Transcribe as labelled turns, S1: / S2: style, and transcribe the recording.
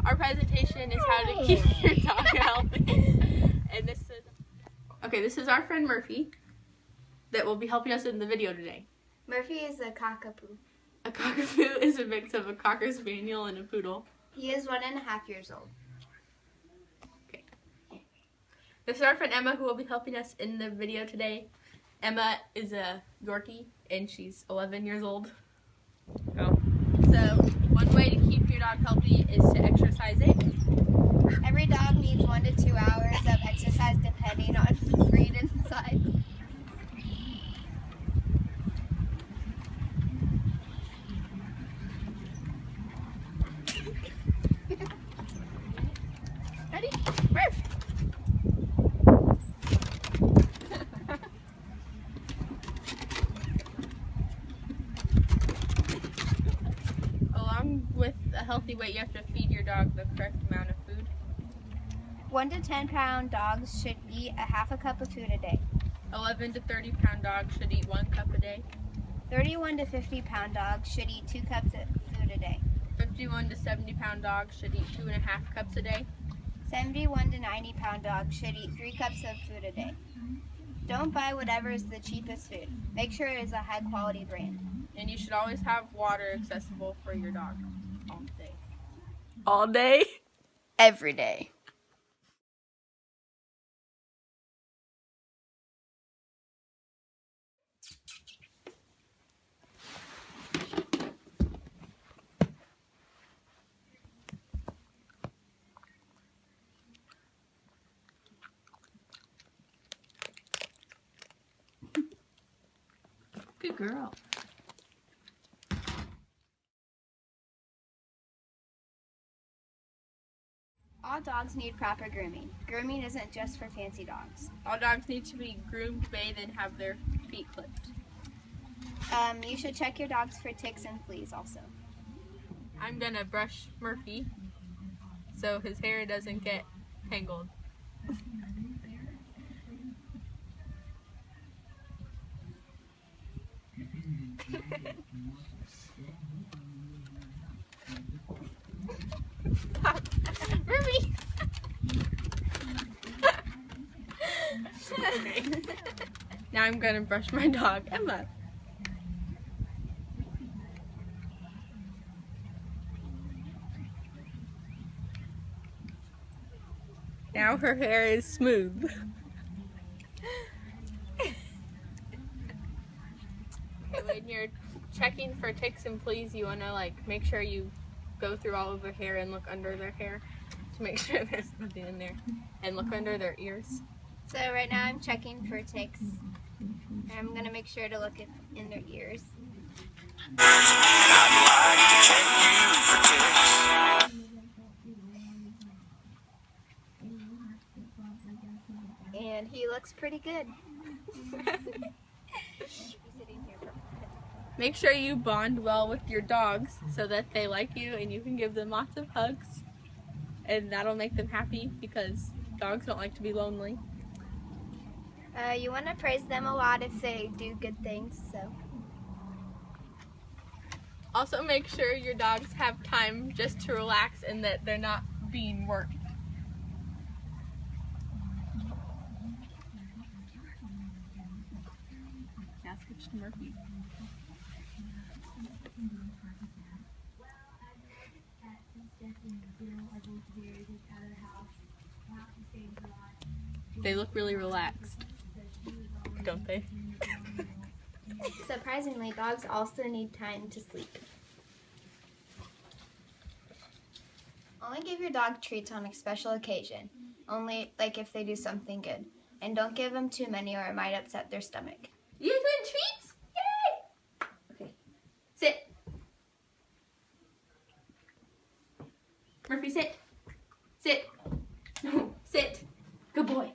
S1: Our presentation is how to keep your dog healthy. And this is our friend Murphy that will be helping us in the video today.
S2: Murphy is a cockapoo.
S1: A cockapoo is a mix of a Cocker Spaniel and a poodle.
S2: He is 1.5 years old.
S1: Okay. This is our friend Emma who will be helping us in the video today. Emma is a Yorkie and she's 11 years old. So one way to keep your dog healthy is to exercise it.
S2: Every dog needs 1 to 2 hours of exercise depending on breed and size.
S1: Ready? Murph! Along with a healthy weight, you have to feed your dog the correct amount of food.
S2: 1 to 10 pound dogs should eat a half a cup of food a day.
S1: 11 to 30 pound dogs should eat 1 cup a day.
S2: 31 to 50 pound dogs should eat 2 cups of food a day.
S1: 51 to 70 pound dogs should eat 2.5 cups a day.
S2: 71 to 90 pound dogs should eat 3 cups of food a day. Don't buy whatever is the cheapest food. Make sure it is a high quality brand.
S1: And you should always have water accessible for your dog all day. All day?
S2: Every day.
S1: Good girl.
S2: All dogs need proper grooming. Grooming isn't just for fancy dogs.
S1: All dogs need to be groomed, bathed, and have their feet clipped.
S2: You should check your dogs for ticks and fleas also.
S1: I'm gonna brush Murphy so his hair doesn't get tangled. Murphy! Now I'm gonna brush my dog, Emma. Now her hair is smooth. When you're checking for ticks and fleas, you want to make sure you go through all of their hair and look under their hair to make sure there's nothing in there, and look under their ears.
S2: So right now I'm checking for ticks, and I'm going to make sure to look in their ears. And he looks pretty good.
S1: Make sure you bond well with your dogs so that they like you and you can give them lots of hugs, and that'll make them happy because dogs don't like to be lonely.
S2: You want to praise them a lot if they do good things. So.
S1: Also make sure your dogs have time just to relax and that they're not being worked. Now switch to Murphy. They look really relaxed, don't they?
S2: Surprisingly, dogs also need time to sleep. Only give your dog treats on a special occasion, only if they do something good. And don't give them too many or it might upset their stomach.
S1: You guys want treats? Yay! Okay, sit. Murphy, sit. Sit. No, sit. Good boy.